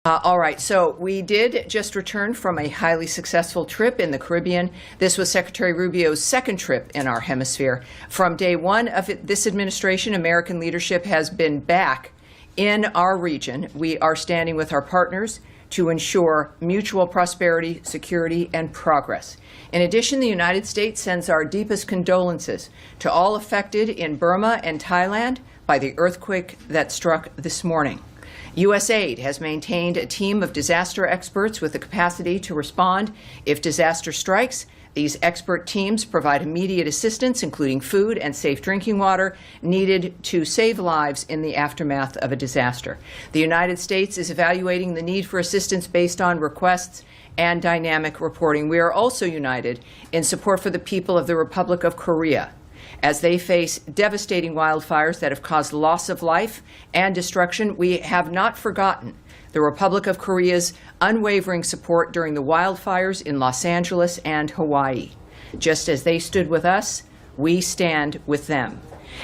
All right, so we did just return from a highly successful trip in the Caribbean. This was Secretary Rubio's second trip in our hemisphere. From day one of this administration, American leadership has been back in our region. We are standing with our partners to ensure mutual prosperity, security, and progress. In addition, the United States sends our deepest condolences to all affected in Burma and Thailand by the earthquake that struck this morning. USAID has maintained a team of disaster experts with the capacity to respond if disaster strikes. These expert teams provide immediate assistance, including food and safe drinking water, needed to save lives in the aftermath of a disaster. The United States is evaluating the need for assistance based on requests and dynamic reporting. We are also united in support for the people of the Republic of Korea as they face devastating wildfires that have caused loss of life and destruction. We have not forgotten the Republic of Korea's unwavering support during the wildfires in Los Angeles and Hawaii. Just as they stood with us, we stand with them.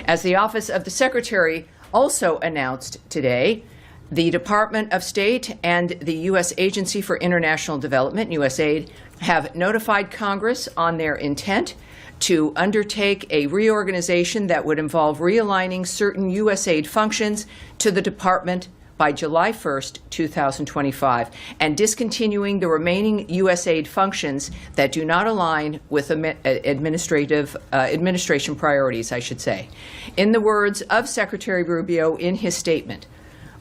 As the Office of the Secretary also announced today, the Department of State and the U.S. Agency for International Development, USAID, have notified Congress on their intent to undertake a reorganization that would involve realigning certain USAID functions to the department by July 1st, 2025, and discontinuing the remaining USAID functions that do not align with administration priorities, I should say. In the words of Secretary Rubio in his statement,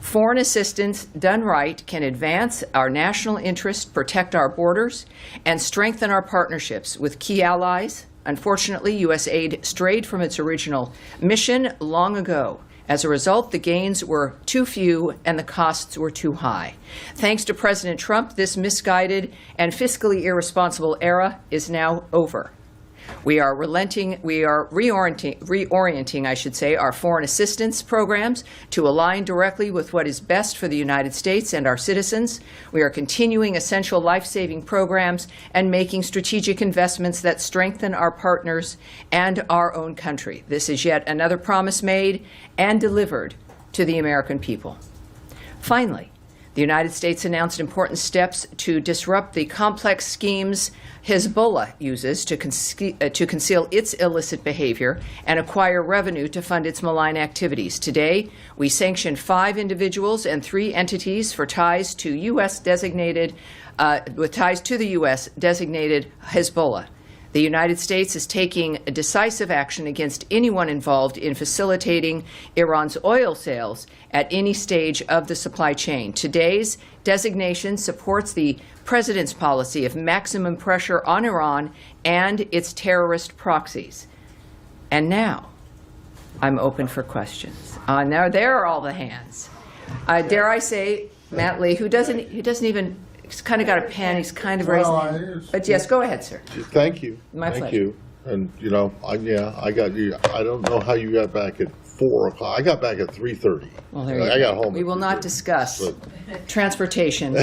foreign assistance done right can advance our national interest, protect our borders, and strengthen our partnerships with key allies. Unfortunately, USAID strayed from its original mission long ago. As a result, the gains were too few and the costs were too high. Thanks to President Trump, this misguided and fiscally irresponsible era is now over. We are reorienting, I should say, our foreign assistance programs to align directly with what is best for the United States and our citizens. We are continuing essential life-saving programs and making strategic investments that strengthen our partners and our own country. This is yet another promise made and delivered to the American people. Finally, the United States announced important steps to disrupt the complex schemes Hezbollah uses to conceal its illicit behavior and acquire revenue to fund its malign activities. Today, we sanctioned 5 individuals and 3 entities for ties to the U.S. designated Hezbollah. The United States is taking decisive action against anyone involved in facilitating Iran's oil sales at any stage of the supply chain. Today's designation supports the President's policy of maximum pressure on Iran and its terrorist proxies. And now, I'm open for questions. Now, there are all the hands. Dare I say, Matt Lee, who doesn't even... He's kind of got a pen. He's kind of raising. But yes, go ahead, sir. Thank you. My pleasure. Thank you. And I got you. I don't know how you got back at 4 o'clock. I got back at 3:30. Well, there you go. I got home. We will not discuss transportation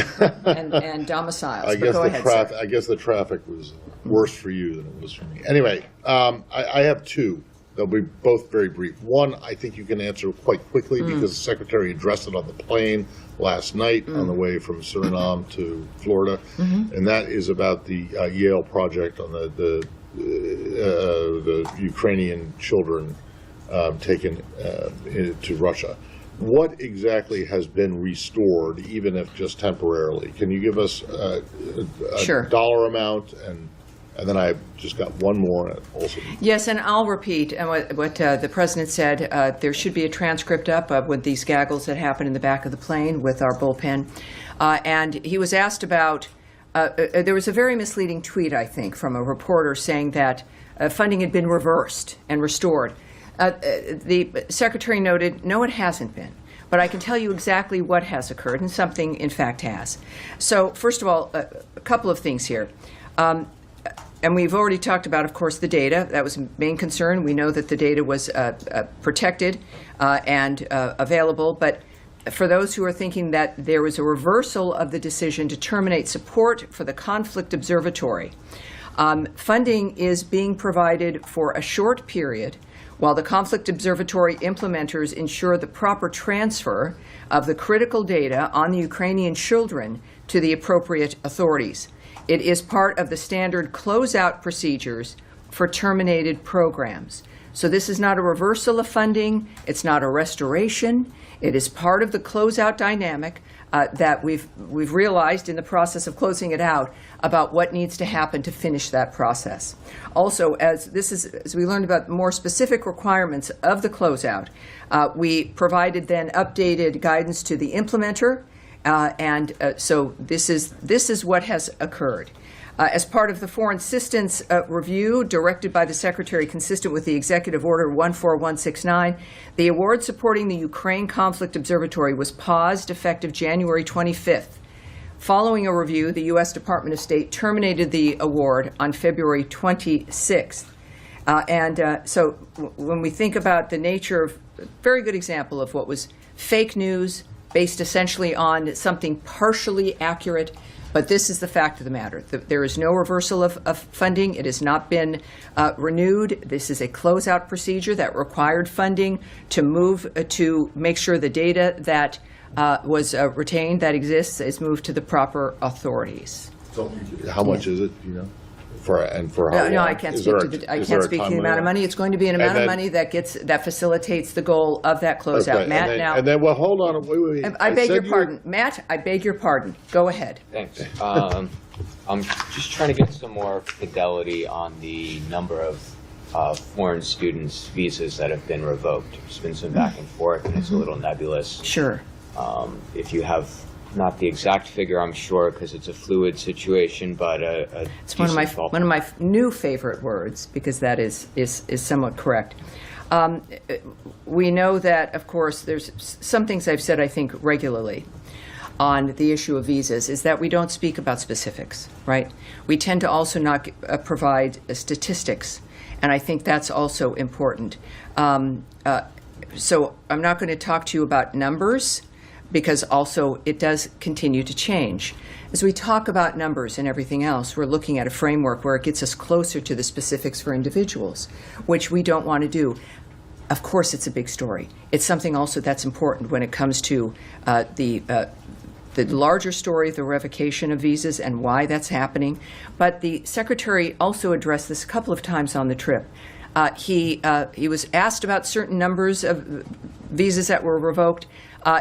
and domiciles. I guess go ahead, sir. I guess the traffic was worse for you than it was for me. Anyway, I have 2. They'll be both very brief. One, I think you can answer quite quickly because the Secretary addressed it on the plane last night on the way from Suriname to Florida, and that is about the Yale project on the Ukrainian children taken to Russia. What exactly has been restored, even if just temporarily? Can you give us a Sure. dollar amount and then I just got one more also. Yes, and I'll repeat what the President said. There should be a transcript up of with these gaggles that happened in the back of the plane with our bullpen. And he was asked about, there was a very misleading tweet, I think, from a reporter saying that funding had been reversed and restored. The Secretary noted, no, it hasn't been. But I can tell you exactly what has occurred, and something, in fact, has. So, first of all, a couple of things here. And we've already talked about, of course, the data. That was a main concern. We know that the data was protected and available. But for those who are thinking that there was a reversal of the decision to terminate support for the Conflict Observatory, funding is being provided for a short period while the Conflict Observatory implementers ensure the proper transfer of the critical data on the Ukrainian children to the appropriate authorities. It is part of the standard closeout procedures for terminated programs. So this is not a reversal of funding, it's not a restoration, it is part of the closeout dynamic that we've realized in the process of closing it out about what needs to happen to finish that process. Also, as we learned about more specific requirements of the closeout, we provided then updated guidance to the implementer, so this is what has occurred. As part of the foreign assistance review directed by the Secretary consistent with the Executive Order 14169, the award supporting the Ukraine Conflict Observatory was paused effective January 25th. Following a review, the U.S. Department of State terminated the award on February 26th. So when we think about the nature of a very good example of what was fake news based essentially on something partially accurate, but this is the fact of the matter. There is no reversal of funding. It has not been renewed. This is a closeout procedure that required funding to move to make sure the data that was retained, that exists, is moved to the proper authorities. So how much is it, do you know? For how long? No, I can't speak to the amount of money. It's going to be an amount of money that facilitates the goal of that closeout. Okay, Matt, and then, well, hold on, wait. I beg your pardon. Matt, I beg your pardon. Go ahead. Thanks. I'm just trying to get some more fidelity on the number of foreign students' visas that have been revoked. There's been some back and forth, and it's a little nebulous. Sure. If you have not the exact figure, I'm sure, because it's a fluid situation, but it's one of my new favorite words, because that is somewhat correct. We know that, of course, there's some things I've said, I think, regularly on the issue of visas, is that we don't speak about specifics, right? We tend to also not provide statistics, and I think that's also important. So I'm not going to talk to you about numbers, because also it does continue to change. As we talk about numbers and everything else, we're looking at a framework where it gets us closer to the specifics for individuals, which we don't want to do. Of course, it's a big story. It's something also that's important when it comes to the larger story of the revocation of visas and why that's happening. But the Secretary also addressed this a couple of times on the trip. He was asked about certain numbers of visas that were revoked.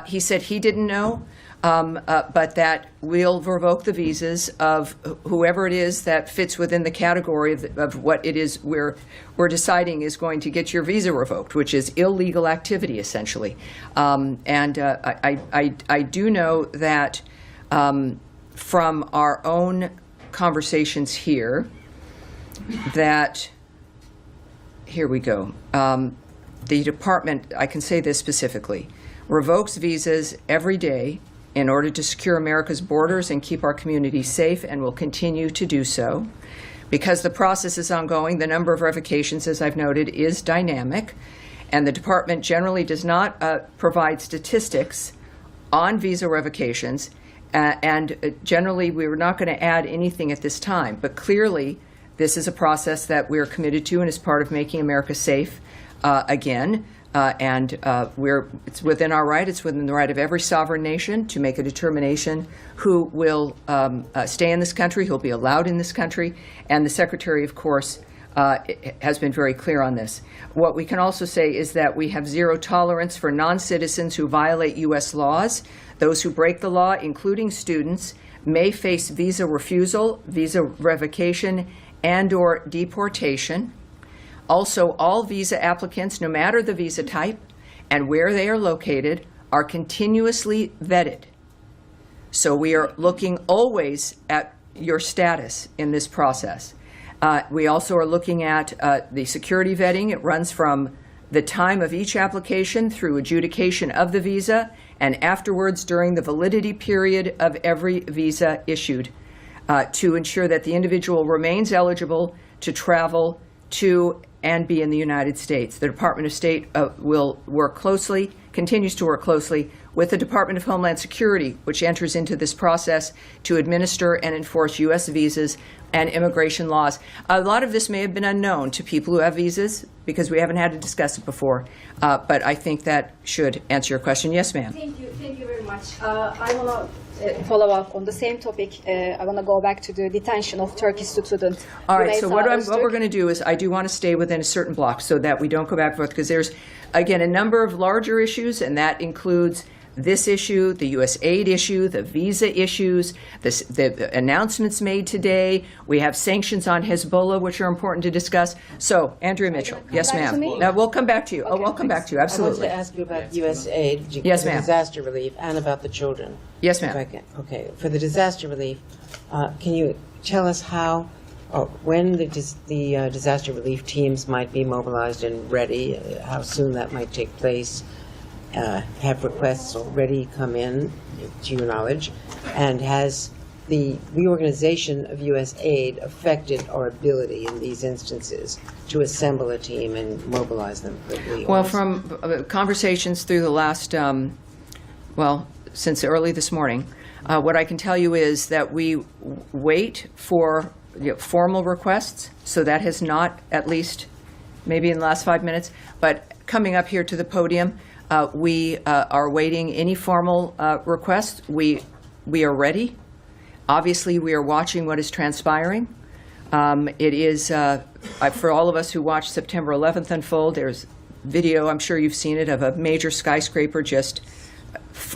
He said he didn't know, but that we'll revoke the visas of whoever it is that fits within the category of what it is we're deciding is going to get your visa revoked, which is illegal activity, essentially. I do know that from our own conversations here, that, here we go, the department, I can say this specifically, revokes visas every day in order to secure America's borders and keep our communities safe, and will continue to do so. Because the process is ongoing, the number of revocations, as I've noted, is dynamic, and the department generally does not provide statistics on visa revocations, and generally we're not going to add anything at this time. But clearly, this is a process that we're committed to and is part of making America safe again. It's within our right, it's within the right of every sovereign nation to make a determination who will stay in this country, who will be allowed in this country, and the Secretary, of course, has been very clear on this. What we can also say is that we have zero tolerance for non-citizens who violate U.S. laws. Those who break the law, including students, may face visa refusal, visa revocation, and/or deportation. Also, all visa applicants, no matter the visa type and where they are located, are continuously vetted. So we are looking always at your status in this process. We also are looking at the security vetting. It runs from the time of each application through adjudication of the visa, and afterwards during the validity period of every visa issued, to ensure that the individual remains eligible to travel to and be in the United States. The Department of State will work closely, continues to work closely with the Department of Homeland Security, which enters into this process to administer and enforce U.S. visas and immigration laws. A lot of this may have been unknown to people who have visas because we haven't had to discuss it before, but I think that should answer your question. Yes, ma'am. Thank you very much. I want to follow up on the same topic. I want to go back to the detention of Turkish student. All right, so what we're going to do is I do want to stay within a certain block so that we don't go back and forth, because there's, again, a number of larger issues, and that includes this issue, the USAID issue, the visa issues, the announcements made today. We have sanctions on Hezbollah, which are important to discuss. So, Andrea Mitchell. Yes, back to ma'am. me? Now, we'll come back to you. Okay, We'll come back to you, I absolutely. want to ask you about USAID, Yes, for ma'am. disaster relief, and about the children. Yes, If I ma'am. can. Okay, for the disaster relief, can you tell us how, or when the disaster relief teams might be mobilized and ready, how soon that might take place? Have requests already come in, to your knowledge? And has the reorganization of USAID affected our ability in these instances to assemble a team and mobilize them quickly? Well, from conversations through the last, since early this morning, what I can tell you is that we wait for formal requests, so that has not, at least maybe in the last 5 minutes, but coming up here to the podium, we are waiting any formal requests. We are ready. Obviously, we are watching what is transpiring. It is, for all of us who watched September 11th unfold, there's video, I'm sure you've seen it, of a major skyscraper just,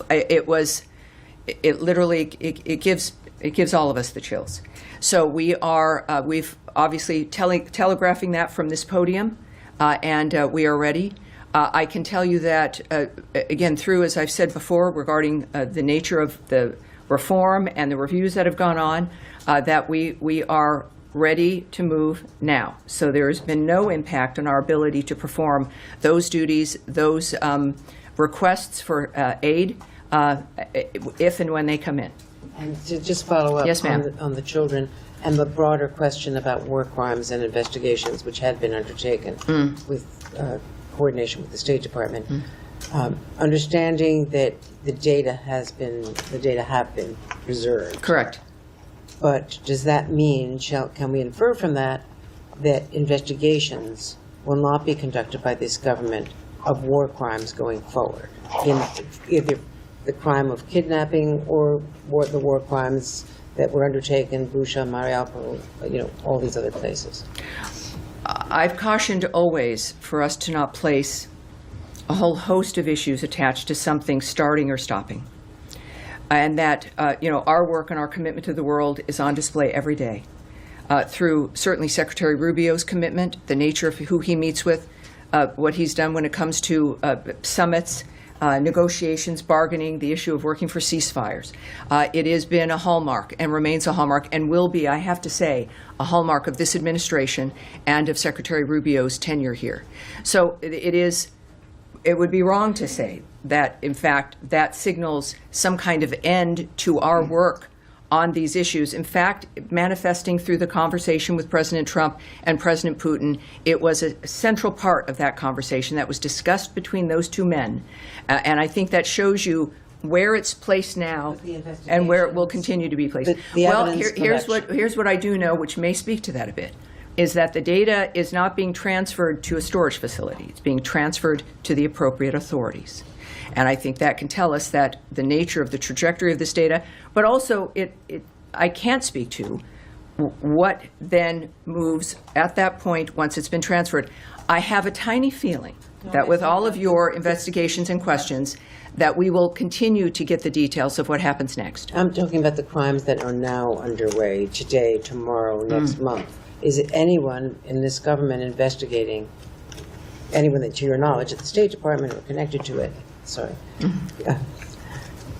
it gives all of us the chills. So we've obviously telegraphing that from this podium, and we are ready. I can tell you that, again, through, as I've said before, regarding the nature of the reform and the reviews that have gone on, that we are ready to move now. So there has been no impact on our ability to perform those duties, those requests for aid, if and when they come in. And to just follow up Yes, ma'am. on the children and the broader question about war crimes and investigations, which had been undertaken with coordination with the State Department, understanding that the data have been preserved. Correct. But does that mean, can we infer from that investigations will not be conducted by this government of war crimes going forward, in either the crime of kidnapping or the war crimes that were undertaken, Busha, Mariupol, all these other places? I've cautioned always for us to not place a whole host of issues attached to something starting or stopping. And that, our work and our commitment to the world is on display every day through certainly Secretary Rubio's commitment, the nature of who he meets with, what he's done when it comes to summits, negotiations, bargaining, the issue of working for ceasefires. It has been a hallmark and remains a hallmark and will be, I have to say, a hallmark of this administration and of Secretary Rubio's tenure here. So it would be wrong to say that, in fact, that signals some kind of end to our work on these issues. In fact, manifesting through the conversation with President Trump and President Putin, it was a central part of that conversation that was discussed between those two men. And I think that shows you where it's placed now and where it will continue to be placed. Well, here's what I do know, which may speak to that a bit, is that the data is not being transferred to a storage facility. It's being transferred to the appropriate authorities. And I think that can tell us that the nature of the trajectory of this data, but also I can't speak to what then moves at that point once it's been transferred. I have a tiny feeling that with all of your investigations and questions, that we will continue to get the details of what happens next. I'm talking about the crimes that are now underway today, tomorrow, next month. Is it anyone in this government investigating, anyone that, to your knowledge, at the State Department or connected to it,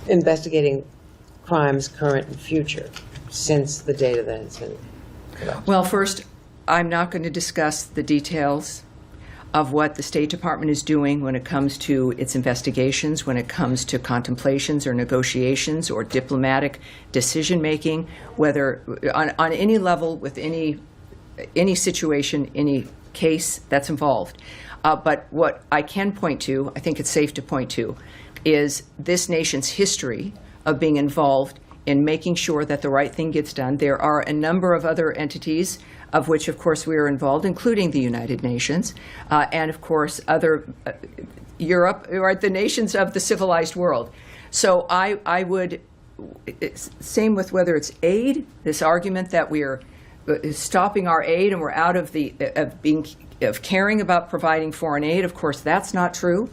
investigating crimes current and future since the data that has been collected? Well, first, I'm not going to discuss the details of what the State Department is doing when it comes to its investigations, when it comes to contemplations or negotiations or diplomatic decision-making, whether on any level with any situation, any case that's involved. But what I can point to, I think it's safe to point to, is this nation's history of being involved in making sure that the right thing gets done. There are a number of other entities of which, of course, we are involved, including the United Nations, and, of course, other Europe, or the nations of the civilized world. So I would, same with whether it's aid, this argument that we are stopping our aid and we're out of of caring about providing foreign aid. Of course, that's not true.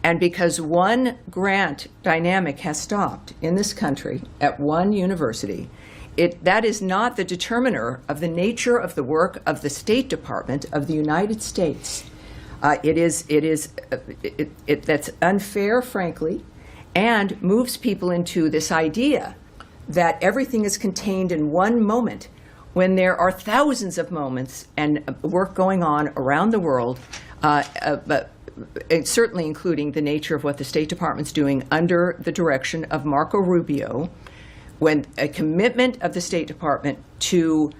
And because one grant dynamic has stopped in this country at one university, that is not the determiner of the nature of the work of the State Department of the United States. That's unfair, frankly, and moves people into this idea that everything is contained in one moment when there are thousands of moments and work going on around the world, but certainly including the nature of what the State Department's doing under the direction of Marco Rubio, when a commitment of the State Department to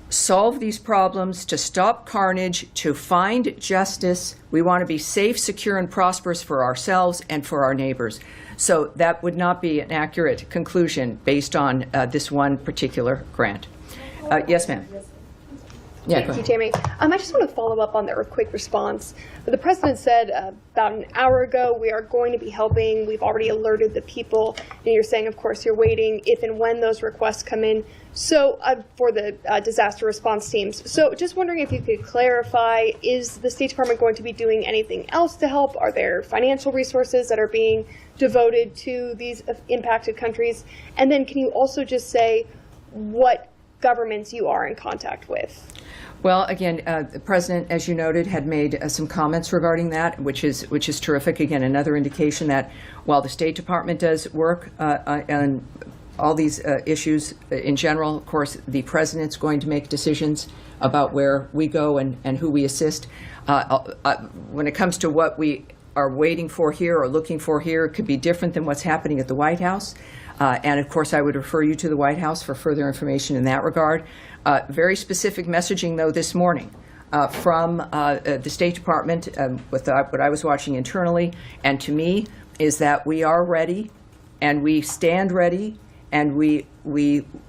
solve these problems, to stop carnage, to find justice. We want to be safe, secure, and prosperous for ourselves and for our neighbors. So that would not be an accurate conclusion based on this one particular grant. Yes, ma'am. Yeah, go Thank you, ahead. Jamie. I just want to follow up on that quick response. The President said about an hour ago, we are going to be helping. We've already alerted the people. And you're saying, of course, you're waiting if and when those requests come in. So for the disaster response teams. So just wondering if you could clarify, is the State Department going to be doing anything else to help? Are there financial resources that are being devoted to these impacted countries? And then can you also just say what governments you are in contact with? Well, again, the President, as you noted, had made some comments regarding that, which is terrific. Again, another indication that while the State Department does work on all these issues in general, of course, the President's going to make decisions about where we go and who we assist. When it comes to what we are waiting for here or looking for here, it could be different than what's happening at the White House. And, of course, I would refer you to the White House for further information in that regard. Very specific messaging, though, this morning from the State Department with what I was watching internally and to me is that we are ready and we stand ready and we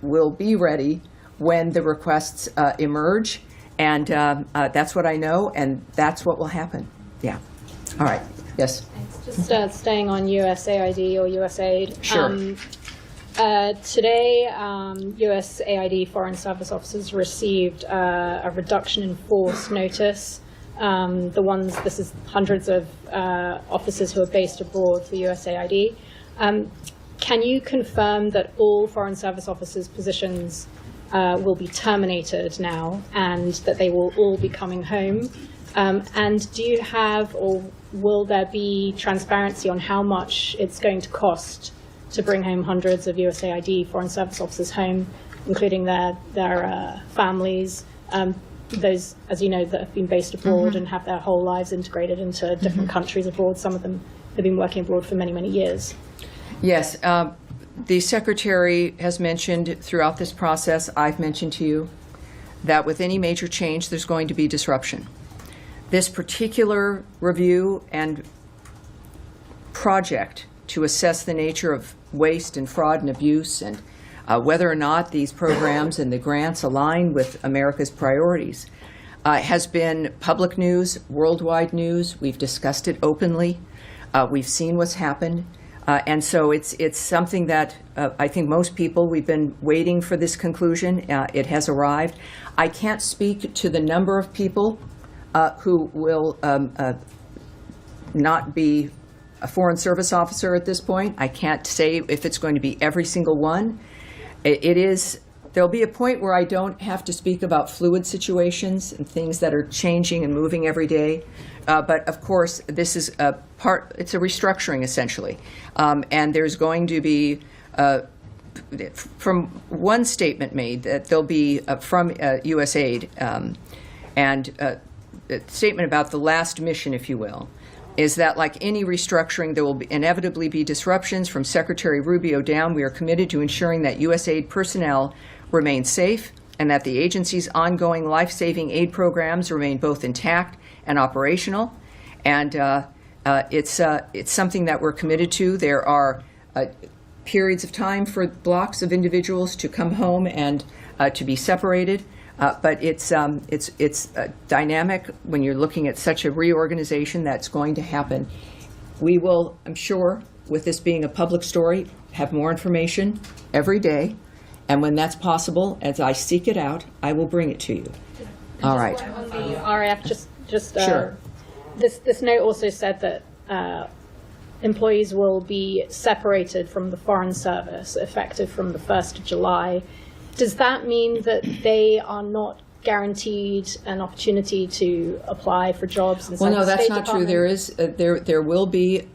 will be ready when the requests emerge. And that's what I know, and that's what will happen. Yeah. All right. Yes. Just staying on USAID or USAID. Sure. Today, USAID Foreign Service Officers received a reduction in force notice. This is hundreds of officers who are based abroad for USAID. Can you confirm that all Foreign Service Officers' positions will be terminated now and that they will all be coming home? And do you have or will there be transparency on how much it's going to cost to bring home hundreds of USAID Foreign Service Officers home, including their families, those, as you know, that have been based abroad and have their whole lives integrated into different countries abroad? Some of them have been working abroad for many, many years. Yes. The Secretary has mentioned throughout this process, I've mentioned to you, that with any major change, there's going to be disruption. This particular review and project to assess the nature of waste and fraud and abuse and whether or not these programs and the grants align with America's priorities has been public news, worldwide news. We've discussed it openly. We've seen what's happened. And so it's something that I think most people, we've been waiting for this conclusion. It has arrived. I can't speak to the number of people who will not be a Foreign Service officer at this point. I can't say if it's going to be every single one. There'll be a point where I don't have to speak about fluid situations and things that are changing and moving every day. But of course, this is it's a restructuring essentially. And there's going to be, from one statement made, that there'll be from USAID, and a statement about the last mission, if you will, is that like any restructuring, there will inevitably be disruptions. From Secretary Rubio down, we are committed to ensuring that USAID personnel remain safe and that the agency's ongoing life-saving aid programs remain both intact and operational. And It's something that we're committed to. There are periods of time for blocks of individuals to come home and to be separated. But it's dynamic when you're looking at such a reorganization that's going to happen. We will, I'm sure, with this being a public story, have more information every day. And when that's possible, as I seek it out, I will bring it to you. All right. On the RAF, Sure. This note also said that employees will be separated from the Foreign Service effective from the 1st of July. Does that mean that they are not guaranteed an opportunity to apply for jobs inside Well, no, the that's State not true. Department? There will be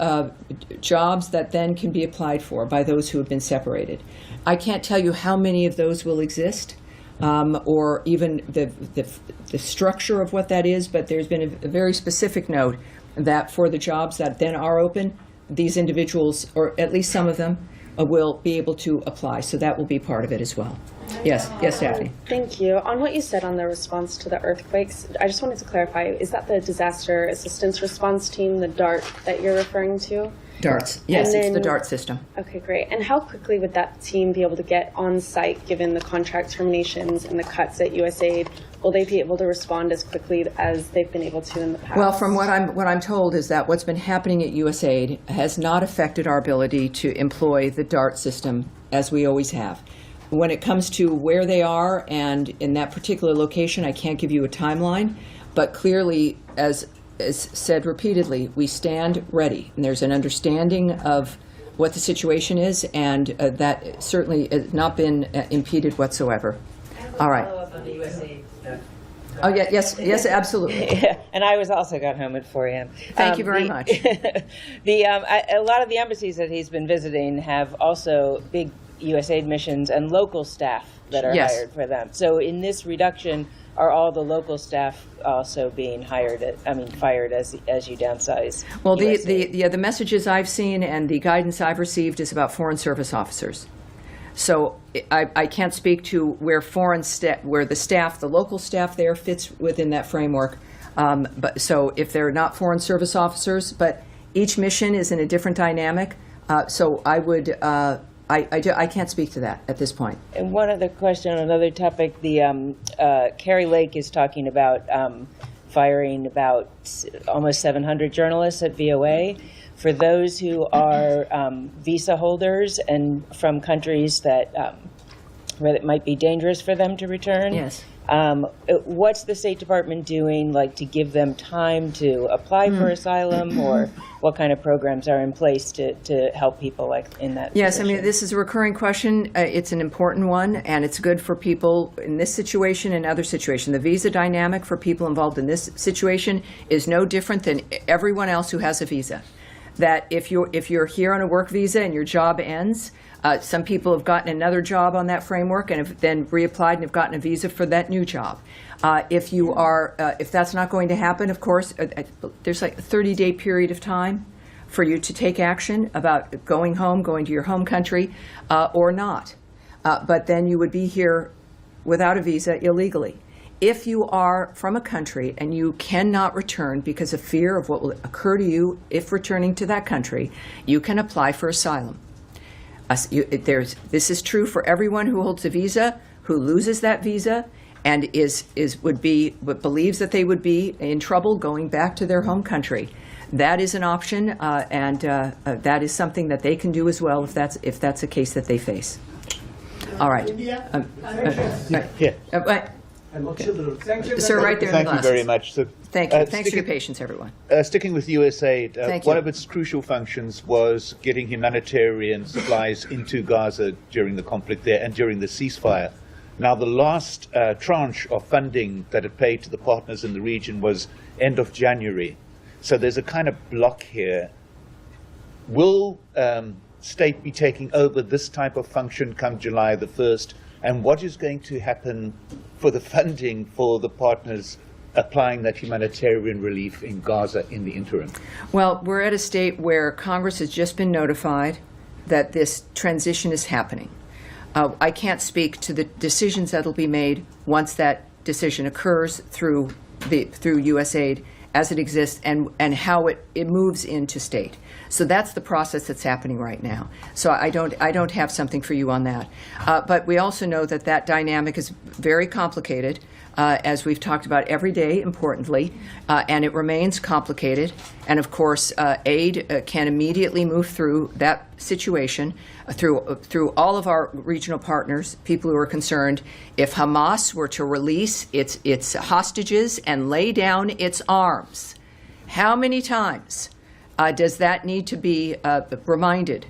jobs that then can be applied for by those who have been separated. I can't tell you how many of those will exist, or even the structure of what that is, but there's been a very specific note that for the jobs that then are open, these individuals, or at least some of them, will be able to apply. So that will be part of it as well. Yes, Daphne. Thank you. On what you said on the response to the earthquakes, I just wanted to clarify, is that the Disaster Assistance Response Team, the DART, that you're referring to? DARTs. Yes, And it's the then- DART system. Okay, great. And how quickly would that team be able to get on site given the contract terminations and the cuts at USAID? Will they be able to respond as quickly as they've been able to in the past? Well, from what I'm told is that what's been happening at USAID has not affected our ability to employ the DART system as we always have. When it comes to where they are and in that particular location, I can't give you a timeline, but clearly, as said repeatedly, we stand ready, and there's an understanding of what the situation is, and that certainly has not been impeded whatsoever. All right. Oh, yeah, yes, absolutely. Yeah, and I was also got home at 4 a.m. Thank you very much. A lot of the embassies that he's been visiting have also big USAID missions and local staff that are Yes. hired for them. So in this reduction, are all the local staff also being fired as you downsize? Well, USAID? the messages I've seen and the guidance I've received is about Foreign Service officers. So I can't speak to where the local staff there fits within that framework. But so if they're not Foreign Service officers, but each mission is in a different dynamic. So I would. I can't speak to that at this point. And one other question on another topic, Carrie Lake is talking about firing about almost 700 journalists at VOA. For those who are visa holders and from countries that where it might be dangerous for them to return. Yes. What's the State Department doing, like, to give them time to apply for asylum, or what kind of programs are in place to help people like in that Yes, position? I mean, this is a recurring question. It's an important one, and it's good for people in this situation and other situations. The visa dynamic for people involved in this situation is no different than everyone else who has a visa. That if you're here on a work visa and your job ends, some people have gotten another job on that framework and have then reapplied and have gotten a visa for that new job. If that's not going to happen, of course, there's like a 30-day period of time for you to take action about going home, going to your home country, or not. But then you would be here without a visa illegally. If you are from a country and you cannot return because of fear of what will occur to you if returning to that country, you can apply for asylum. This is true for everyone who holds a visa, who loses that visa, and believes that they would be in trouble going back to their home country. That is an option, and that is something that they can do as well if that's a case that they face. All right. Sir, right there in the Thank you glasses. very much. So, Thank you. Thanks for your patience, everyone. Sticking with USAID, Thank one you. of its crucial functions was getting humanitarian supplies into Gaza during the conflict there and during the ceasefire. Now, the last tranche of funding that it paid to the partners in the region was end of January. So there's a kind of block here. Will state be taking over this type of function come July the 1st? And what is going to happen for the funding for the partners applying that humanitarian relief in Gaza in the interim? Well, we're at a state where Congress has just been notified that this transition is happening. I can't speak to the decisions that will be made once that decision occurs through USAID as it exists and how it moves into state. So that's the process that's happening right now. So I don't have something for you on that. But we also know that that dynamic is very complicated, as we've talked about every day, importantly, and it remains complicated. And of course, aid can immediately move through that situation through all of our regional partners, people who are concerned. If Hamas were to release its hostages and lay down its arms, how many times does that need to be reminded?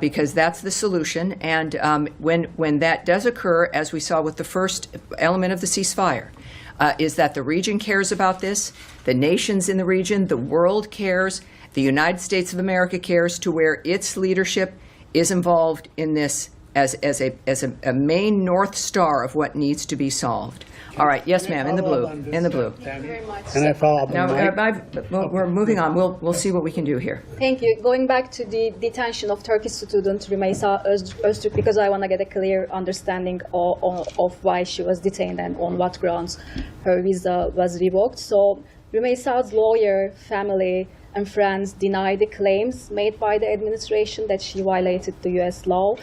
Because that's the solution. And when that does occur, as we saw with the first element of the ceasefire, is that the region cares about this, the nations in the region, the world cares, the United States of America cares, to where its leadership is involved in this as a main North Star of what needs to be solved. All right, yes, ma'am, in the blue, in the blue. Thank you very much. Can I follow up on Well, we're moving on. We'll see what we can do here. Thank you. Going back to the detention of Turkish student Rümeysa Öztürk, because I want to get a clear understanding of why she was detained and on what grounds her visa was revoked. So Rümeysa's lawyer, family, and friends deny the claims made by the administration that she violated the U.S. law.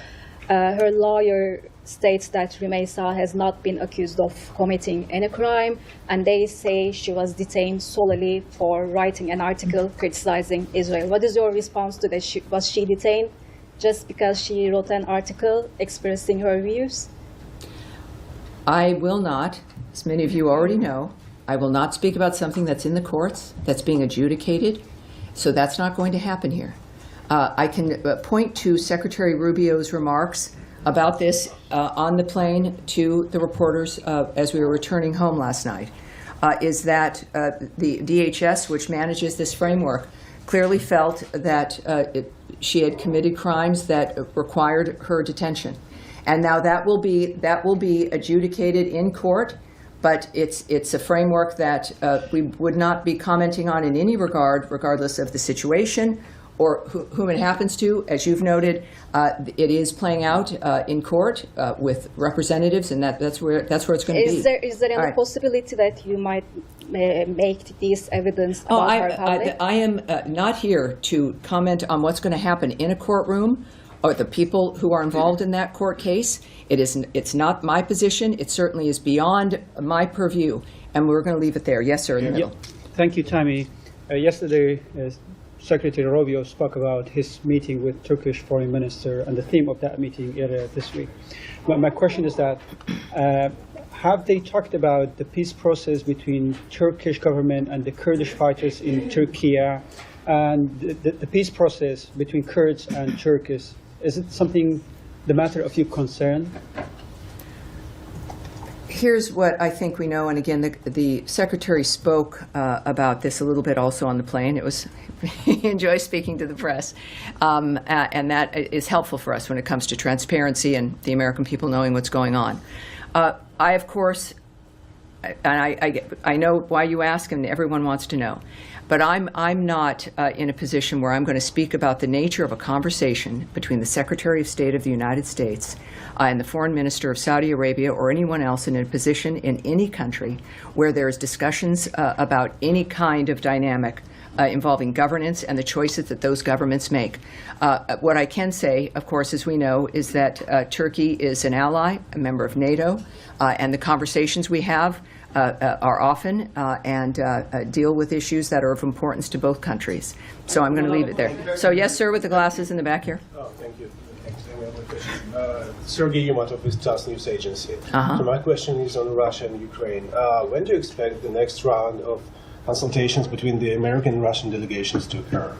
Her lawyer states that Rümeysa has not been accused of committing any crime, and they say she was detained solely for writing an article criticizing Israel. What is your response to that? Was she detained just because she wrote an article expressing her views? I will not, as many of you already know, I will not speak about something that's in the courts, that's being adjudicated, so that's not going to happen here. I can point to Secretary Rubio's remarks about this on the plane to the reporters as we were returning home last night, is that the DHS, which manages this framework, clearly felt that she had committed crimes that required her detention. And now that will be adjudicated in court, but it's a framework that we would not be commenting on in any regard, regardless of the situation or whom it happens to. As you've noted, it is playing out in court with representatives, and that's where it's going to be. Is there any possibility that you might make this evidence about her public? I am not here to comment on what's going to happen in a courtroom or the people who are involved in that court case. It's not my position. It certainly is beyond my purview, and we're going to leave it there. Yes, sir, in the middle. Thank you, Tammy. Yesterday, Secretary Rubio spoke about his meeting with Turkish Foreign Minister and the theme of that meeting earlier this week. My question is that, have they talked about the peace process between Turkish government and the Kurdish fighters in Turkey, and the peace process between Kurds and Turks? Is it something, the matter of your concern? Here's what I think we know, and again, the Secretary spoke about this a little bit also on the plane. It was he enjoys speaking to the press, and that is helpful for us when it comes to transparency and the American people knowing what's going on. I, of course, and I know why you ask, and everyone wants to know, but I'm not in a position where I'm going to speak about the nature of a conversation between the Secretary of State of the United States and the Foreign Minister of Saudi Arabia or anyone else in a position in any country where there's discussions about any kind of dynamic involving governance and the choices that those governments make. What I can say, of course, as we know, is that Turkey is an ally, a member of NATO, and the conversations we have are often and deal with issues that are of importance to both countries. So I'm going to leave it there. So yes, sir, with the glasses in the back here. Oh, thank you. Sergey Yumatov with TASS News Agency. Uh-huh. So my question is on Russia and Ukraine. When do you expect the next round of consultations between the American and Russian delegations to occur?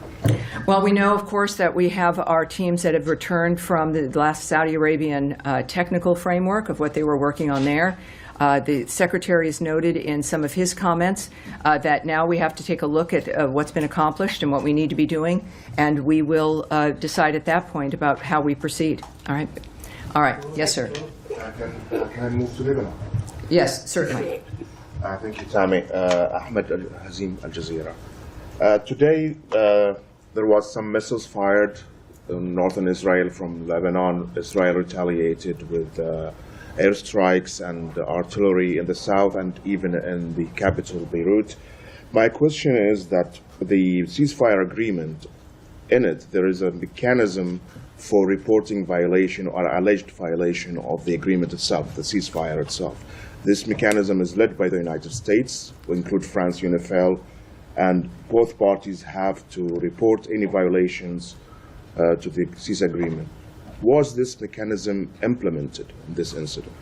Well, we know, of course, that we have our teams that have returned from the last Saudi Arabian technical framework of what they were working on there. The Secretary has noted in some of his comments that now we have to take a look at what's been accomplished and what we need to be doing, and we will decide at that point about how we proceed. All right? All right. Yes, sir. Can I move to Lebanon? Yes, certainly. Thank you, Tammy. Ahmed Hazim, Al Jazeera. Today, there was some missiles fired in northern Israel from Lebanon. Israel retaliated with airstrikes and artillery in the south and even in the capital, Beirut. My question is that the ceasefire agreement, in it, there is a mechanism for reporting violation or alleged violation of the agreement itself, the ceasefire itself. This mechanism is led by the United States, will include France, UNIFIL, and both parties have to report any violations to the cease agreement. Was this mechanism implemented in this incident?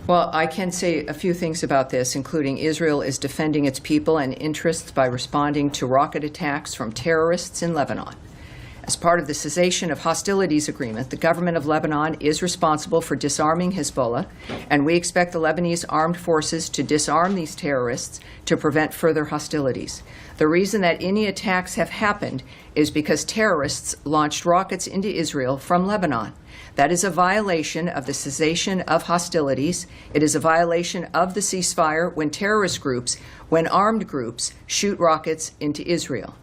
Well, I can say a few things about this, including Israel is defending its people and interests by responding to rocket attacks from terrorists in Lebanon. As part of the cessation of hostilities agreement, the government of Lebanon is responsible for disarming Hezbollah, and we expect the Lebanese armed forces to disarm these terrorists to prevent further hostilities. The reason that any attacks have happened is because terrorists launched rockets into Israel from Lebanon. That is a violation of the cessation of hostilities. It is a violation of the ceasefire when terrorist groups, when armed groups, shoot rockets into Israel.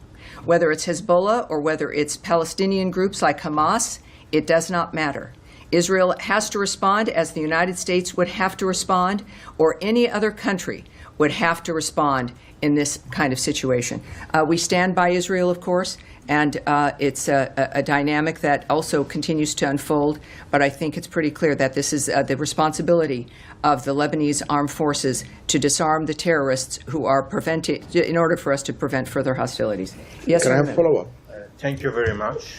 Whether it's Hezbollah or whether it's Palestinian groups like Hamas, it does not matter. Israel has to respond as the United States would have to respond, or any other country would have to respond in this kind of situation. We stand by Israel, of course, and it's a dynamic that also continues to unfold, but I think it's pretty clear that this is the responsibility of the Lebanese armed forces to disarm the terrorists who are preventing, in order for us to prevent further hostilities. Yes, Can I have a follow-up? Thank you very much.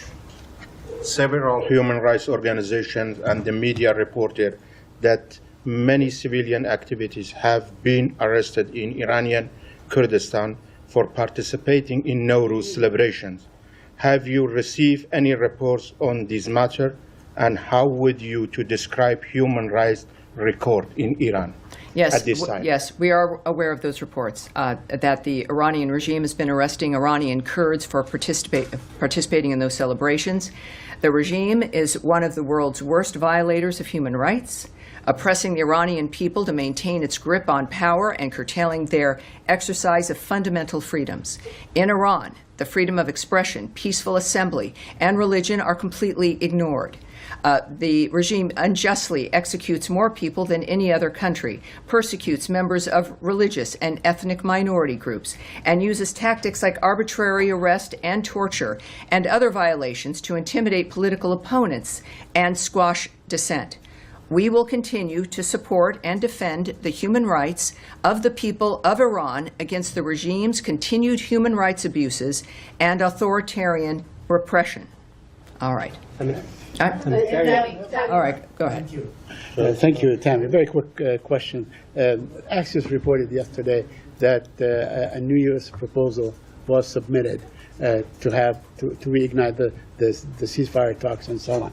Several human rights organizations and the media reported that many civilian activities have been arrested in Iranian Kurdistan for participating in Nowruz celebrations. Have you received any reports on this matter, and how would you to describe human rights record in Iran at this time? Yes, we are aware of those reports, that the Iranian regime has been arresting Iranian Kurds for participating in those celebrations. The regime is one of the world's worst violators of human rights, oppressing the Iranian people to maintain its grip on power and curtailing their exercise of fundamental freedoms. In Iran, the freedom of expression, peaceful assembly, and religion are completely ignored. The regime unjustly executes more people than any other country, persecutes members of religious and ethnic minority groups, and uses tactics like arbitrary arrest and torture and other violations to intimidate political opponents and squash dissent. We will continue to support and defend the human rights of the people of Iran against the regime's continued human rights abuses and authoritarian repression. All right. All right, go ahead. Thank you, Tammy. A very quick question. Axios reported yesterday that a new U.S. proposal was submitted to reignite the ceasefire talks and so on.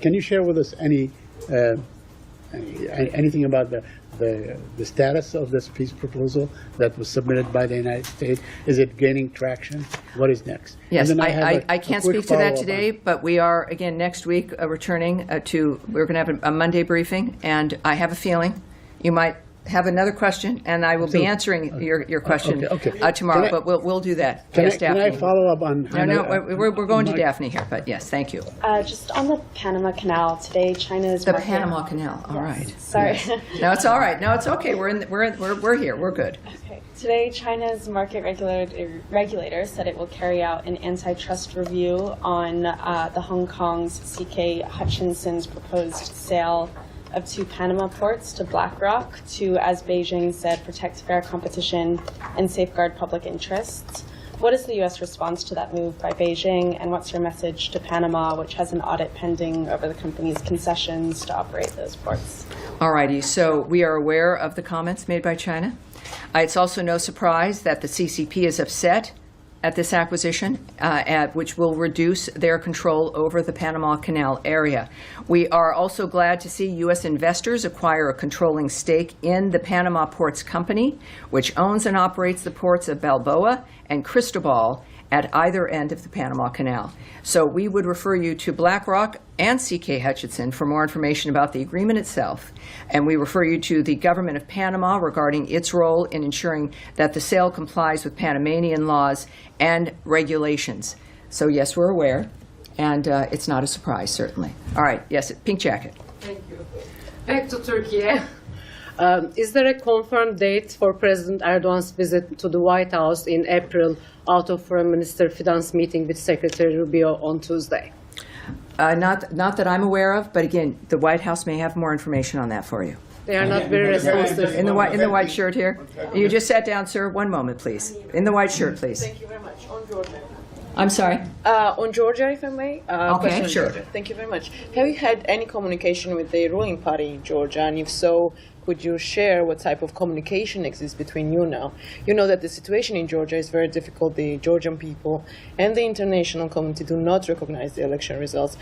Can you share with us anything about the status of this peace proposal that was submitted by the United States? Is it gaining traction? What is next? Yes, I can't speak to that today, but we are, again, next week returning we're going to have a Monday briefing, and I have a feeling you might have another question, and I will be answering your question tomorrow, but we'll do that. Yes, Daphne. Can I follow up on... we're going to Daphne here, but yes, thank you. Just on the Panama Canal, today China's... The Panama Canal, all right. Sorry. Yes. No, it's all right. No, it's okay. We're here. We're good. Okay. Today, China's market regulator said it will carry out an antitrust review on the Hong Kong's C.K. Hutchinson's proposed sale of 2 Panama ports to BlackRock to, as Beijing said, protect fair competition and safeguard public interests. What is the U.S. response to that move by Beijing, and what's your message to Panama, which has an audit pending over the company's concessions to operate those ports? All righty. So we are aware of the comments made by China. It's also no surprise that the CCP is upset at this acquisition, which will reduce their control over the Panama Canal area. We are also glad to see U.S. investors acquire a controlling stake in the Panama Ports Company, which owns and operates the ports of Balboa and Cristobal at either end of the Panama Canal. So we would refer you to BlackRock and C.K. Hutchinson for more information about the agreement itself. And we refer you to the government of Panama regarding its role in ensuring that the sale complies with Panamanian laws and regulations. So yes, we're aware, and it's not a surprise, certainly. All right, yes, pink jacket. Thank you. Back to Turkey. Is there a confirmed date for President Erdogan's visit to the White House in April out of Foreign Minister Fidan's meeting with Secretary Rubio on Tuesday? Not that I'm aware of, but again, the White House may have more information on that for you. They are not very responsive. In the white shirt here? You just sat down, sir. One moment, please. In the white shirt, please. Thank you very much. On Georgia. I'm sorry? On Georgia, if I may. Okay, sure. Thank you very much. Have you had any communication with the ruling party in Georgia? And if so, could you share what type of communication exists between you now? You know that the situation in Georgia is very difficult. The Georgian people and the international community do not recognize the election results.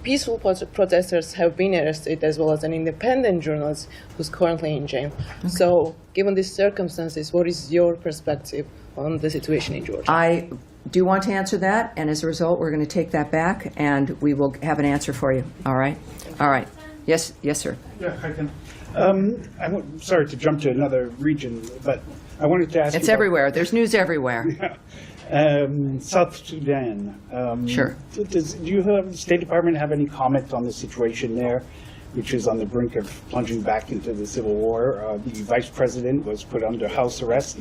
Peaceful protesters have been arrested, as well as an independent journalist who's currently in jail. Okay. So, given these circumstances, what is your perspective on the situation in Georgia? I do want to answer that, and as a result, we're going to take that back, and we will have an answer for you. All right? All right. Yes, sir. Yeah, I can. I'm sorry to jump to another region, but I wanted to ask you It's everywhere. There's news everywhere. South Sudan. Sure. Do you have the State Department have any comment on the situation there, which is on the brink of plunging back into the civil war? The vice president was put under house arrest.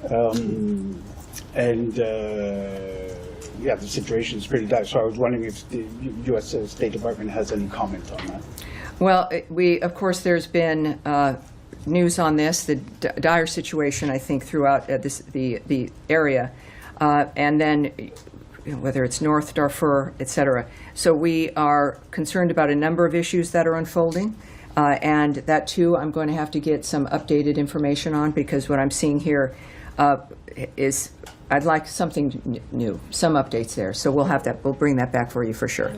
The situation is pretty dire. So I was wondering if the U.S. State Department has any comment on that. Well, of course, there's been news on this, the dire situation, I think, throughout the area, and then whether it's North Darfur, et cetera. So we are concerned about a number of issues that are unfolding, and that, too, I'm going to have to get some updated information on, because what I'm seeing here is I'd like something new, some updates there. So we'll have that. We'll bring that back for you for sure.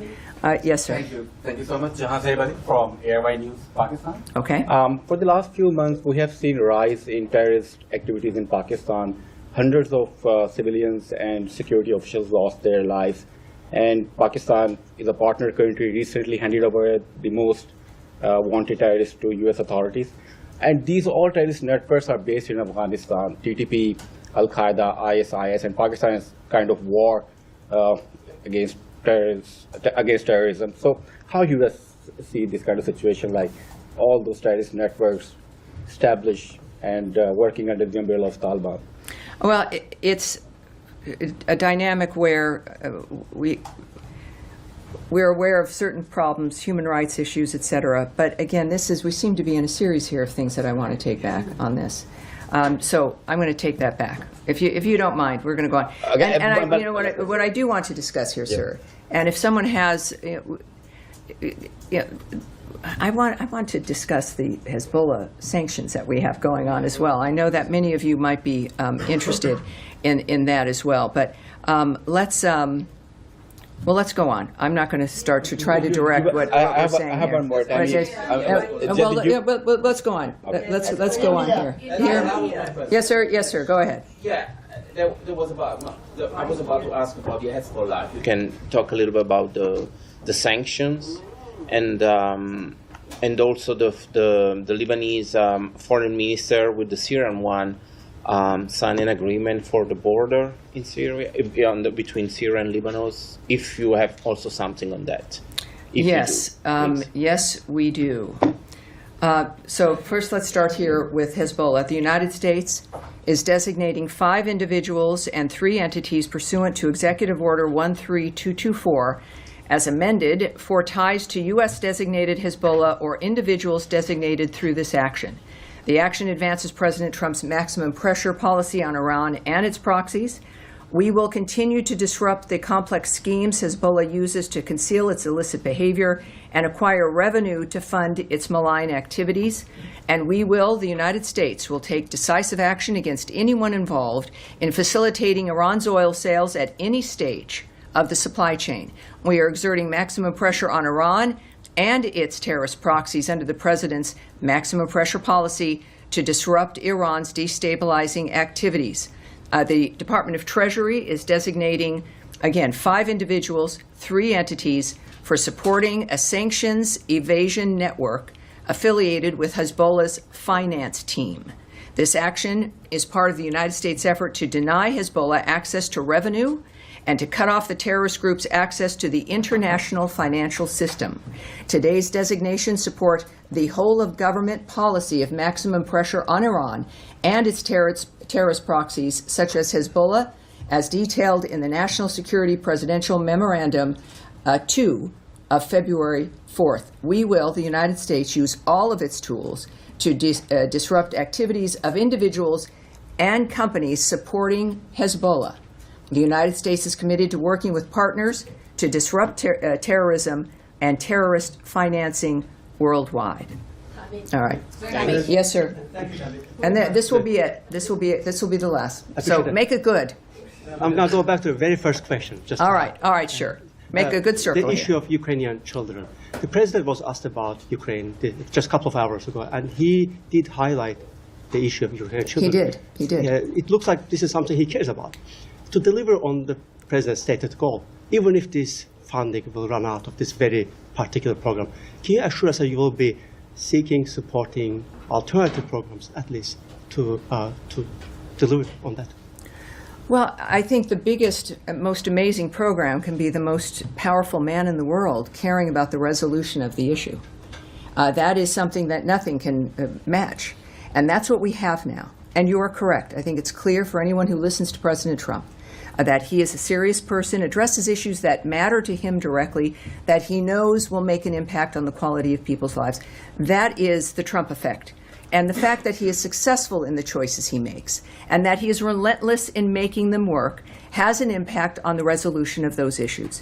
Yes, sir. Thank you. Thank you so much. Jahan Saibali from Airway News, Pakistan. Okay. For the last few months, we have seen a rise in terrorist activities in Pakistan. Hundreds of civilians and security officials lost their lives. And Pakistan is a partner country, recently handed over the most wanted terrorists to U.S. authorities. And these all terrorist networks are based in Afghanistan, TTP, Al-Qaeda, ISIS, and Pakistan is kind of war against terrorism. So how you see this kind of situation, like all those terrorist networks established and working under the umbrella of Taliban? Well, it's a dynamic where we're aware of certain problems, human rights issues, et cetera. But again, we seem to be in a series here of things that I want to take back on this. So I'm going to take that back. If you don't mind, we're going to go on. Okay, what I do want to discuss here, sir, and if someone has, I want to discuss the Hezbollah sanctions that we have going on as well. I know that many of you might be interested in that as well. But let's go on. I'm not going to start to try to direct what we're saying. I have one more. Let's go on. Let's go on here. Yes, sir. Yes, sir. Go ahead. Yeah, I was about to ask about the Hezbollah. You can talk a little bit about the sanctions and also the Lebanese foreign minister with the Syrian one signed an agreement for the border in Syria, between Syria and Lebanon, if you have also something on that. Yes, yes, we do. So first let's start here with Hezbollah. The United States is designating 5 individuals and 3 entities pursuant to Executive Order 13224 as amended for ties to U.S. designated Hezbollah or individuals designated through this action. The action advances President Trump's maximum pressure policy on Iran and its proxies. We will continue to disrupt the complex schemes Hezbollah uses to conceal its illicit behavior and acquire revenue to fund its malign activities. And the United States, will take decisive action against anyone involved in facilitating Iran's oil sales at any stage of the supply chain. We are exerting maximum pressure on Iran and its terrorist proxies under the President's maximum pressure policy to disrupt Iran's destabilizing activities. The Department of Treasury is designating, again, 5 individuals, 3 entities for supporting a sanctions evasion network affiliated with Hezbollah's finance team. This action is part of the United States' effort to deny Hezbollah access to revenue and to cut off the terrorist group's access to the international financial system. Today's designations support the whole-of-government policy of maximum pressure on Iran and its terrorist proxies, such as Hezbollah, as detailed in the National Security Presidential Memorandum 2 of February 4th. We will, the United States, use all of its tools to disrupt activities of individuals and companies supporting Hezbollah. The United States is committed to working with partners to disrupt terrorism and terrorist financing worldwide. All right. Yes, sir. And this will be it. This will be the last. So make it good. I'm going to go back to the very first question. All right, sure. Make a good circle. The issue of Ukrainian children. The president was asked about Ukraine just a couple of hours ago, and he did highlight the issue of Ukrainian children. He did. It looks like this is something he cares about. To deliver on the president's stated goal, even if this funding will run out of this very particular program, can you assure us that you will be seeking, supporting alternative programs, at least, to deliver on that? Well, I think the biggest, most amazing program can be the most powerful man in the world caring about the resolution of the issue. That is something that nothing can match. And that's what we have now. And you are correct. I think it's clear for anyone who listens to President Trump that he is a serious person, addresses issues that matter to him directly, that he knows will make an impact on the quality of people's lives. That is the Trump effect. And the fact that he is successful in the choices he makes and that he is relentless in making them work has an impact on the resolution of those issues.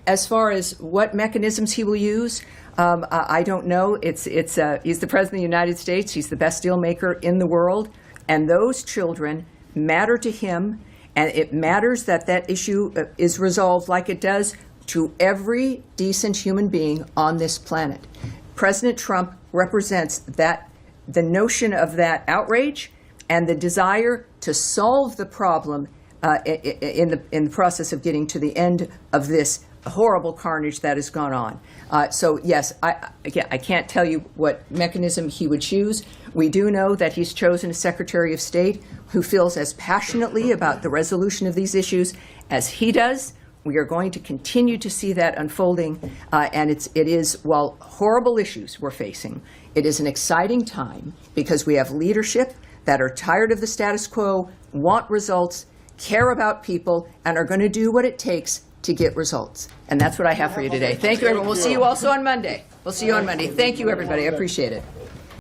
As far as what mechanisms he will use, I don't know. He's the President of the United States. He's the best deal maker in the world. And those children matter to him. And it matters that that issue is resolved like it does to every decent human being on this planet. President Trump represents the notion of that outrage and the desire to solve the problem in the process of getting to the end of this horrible carnage that has gone on. So yes, I can't tell you what mechanism he would choose. We do know that he's chosen a Secretary of State who feels as passionately about the resolution of these issues as he does. We are going to continue to see that unfolding, and it is, while horrible issues we're facing, it is an exciting time because we have leadership that are tired of the status quo, want results, care about people, and are going to do what it takes to get results. And that's what I have for you today. Thank you, everyone. We'll see you also on Monday. Thank you, everybody. I appreciate it.